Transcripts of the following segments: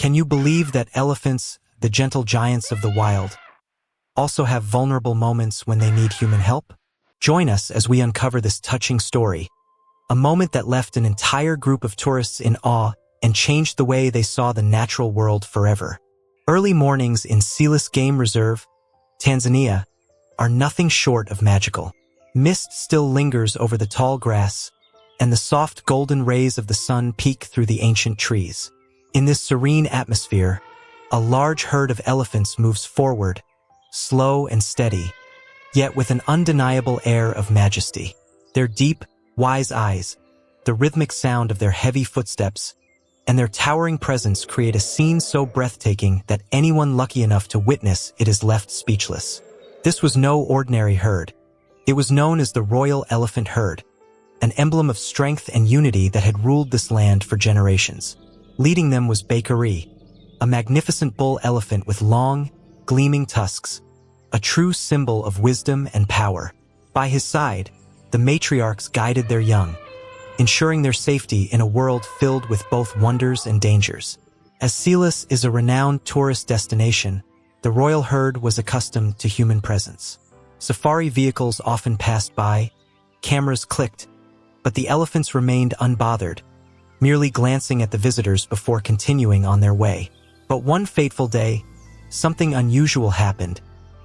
Can you believe that elephants, the gentle giants of the wild, also have vulnerable moments when they need human help? Join us as we uncover this touching story, a moment that left an entire group of tourists in awe and changed the way they saw the natural world forever. Early mornings in Selous Game Reserve, Tanzania, are nothing short of magical. Mist still lingers over the tall grass, and the soft golden rays of the sun peek through the ancient trees. In this serene atmosphere, a large herd of elephants moves forward, slow and steady, yet with an undeniable air of majesty. Their deep, wise eyes, the rhythmic sound of their heavy footsteps, and their towering presence create a scene so breathtaking that anyone lucky enough to witness it is left speechless. This was no ordinary herd. It was known as the Royal Elephant Herd, an emblem of strength and unity that had ruled this land for generations. Leading them was Bakery, a magnificent bull elephant with long, gleaming tusks, a true symbol of wisdom and power. By his side, the matriarchs guided their young, ensuring their safety in a world filled with both wonders and dangers. As Selous is a renowned tourist destination, the royal herd was accustomed to human presence. Safari vehicles often passed by, cameras clicked, but the elephants remained unbothered, merely glancing at the visitors before continuing on their way. But one fateful day, something unusual happened.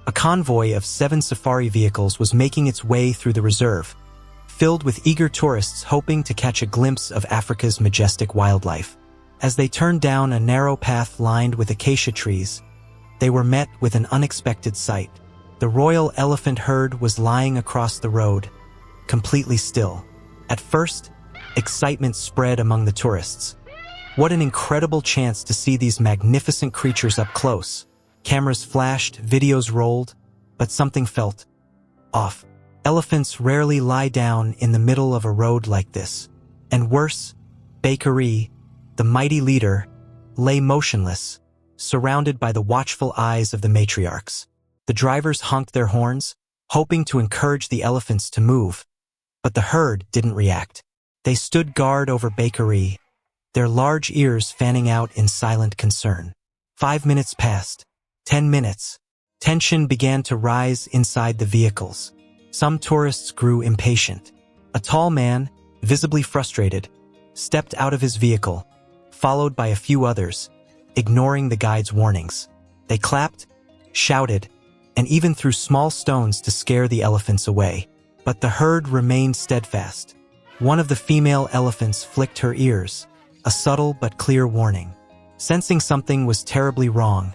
A convoy of 7 safari vehicles was making its way through the reserve, filled with eager tourists hoping to catch a glimpse of Africa's majestic wildlife. As they turned down a narrow path lined with acacia trees, they were met with an unexpected sight. The royal elephant herd was lying across the road, completely still. At first, excitement spread among the tourists. What an incredible chance to see these magnificent creatures up close. Cameras flashed, videos rolled, but something felt off. Elephants rarely lie down in the middle of a road like this. And worse, Bakery, the mighty leader, lay motionless, surrounded by the watchful eyes of the matriarchs. The drivers honked their horns, hoping to encourage the elephants to move, but the herd didn't react. They stood guard over Bakery, their large ears fanning out in silent concern. 5 minutes passed. 10 minutes. Tension began to rise inside the vehicles. Some tourists grew impatient. A tall man, visibly frustrated, stepped out of his vehicle, followed by a few others, ignoring the guide's warnings. They clapped, shouted, and even threw small stones to scare the elephants away. But the herd remained steadfast. One of the female elephants flicked her ears, a subtle but clear warning. Sensing something was terribly wrong,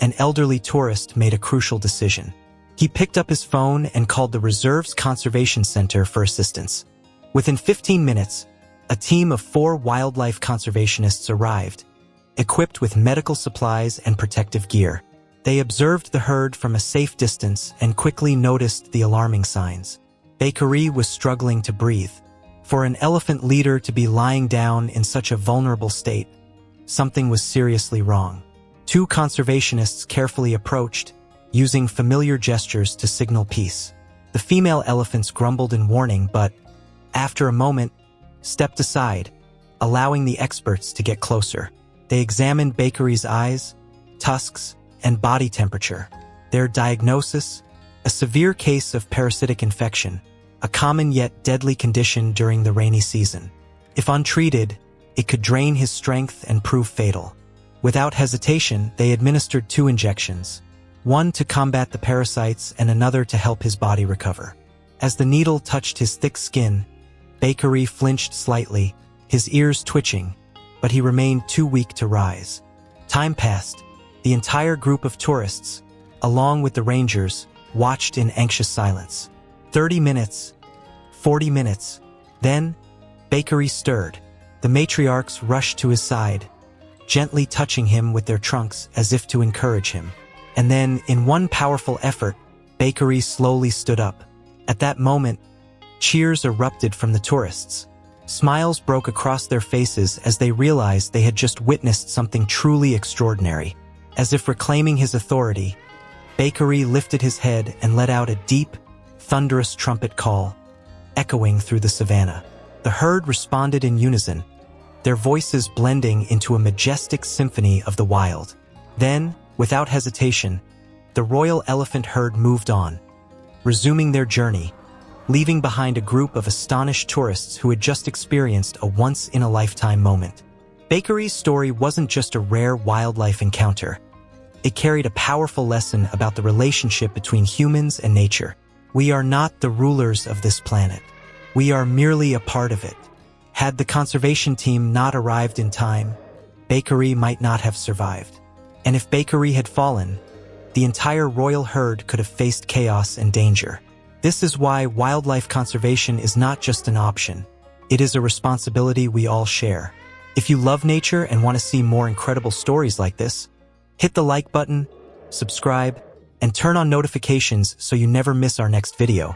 an elderly tourist made a crucial decision. He picked up his phone and called the reserve's conservation center for assistance. Within 15 minutes, a team of 4 wildlife conservationists arrived, equipped with medical supplies and protective gear. They observed the herd from a safe distance and quickly noticed the alarming signs. Bakery was struggling to breathe. For an elephant leader to be lying down in such a vulnerable state, something was seriously wrong. 2 conservationists carefully approached, using familiar gestures to signal peace. The female elephants grumbled in warning, but, after a moment, stepped aside, allowing the experts to get closer. They examined Bakery's eyes, tusks, and body temperature. Their diagnosis: a severe case of parasitic infection, a common yet deadly condition during the rainy season. If untreated, it could drain his strength and prove fatal. Without hesitation, they administered 2 injections, one to combat the parasites and another to help his body recover. As the needle touched his thick skin, Bakery flinched slightly, his ears twitching, but he remained too weak to rise. Time passed. The entire group of tourists, along with the rangers, watched in anxious silence. 30 minutes, 40 minutes. Then, Bakery stirred. The matriarchs rushed to his side, gently touching him with their trunks as if to encourage him. And then, in one powerful effort, Bakery slowly stood up. At that moment, cheers erupted from the tourists. Smiles broke across their faces as they realized they had just witnessed something truly extraordinary. As if reclaiming his authority, Bakery lifted his head and let out a deep, thunderous trumpet call, echoing through the savanna. The herd responded in unison, their voices blending into a majestic symphony of the wild. Then, without hesitation, the royal elephant herd moved on, resuming their journey, leaving behind a group of astonished tourists who had just experienced a once-in-a-lifetime moment. Bakery's story wasn't just a rare wildlife encounter. It carried a powerful lesson about the relationship between humans and nature. We are not the rulers of this planet. We are merely a part of it. Had the conservation team not arrived in time, Bakery might not have survived. And if Bakery had fallen, the entire royal herd could have faced chaos and danger. This is why wildlife conservation is not just an option. It is a responsibility we all share. If you love nature and want to see more incredible stories like this, hit the like button, subscribe, and turn on notifications so you never miss our next video.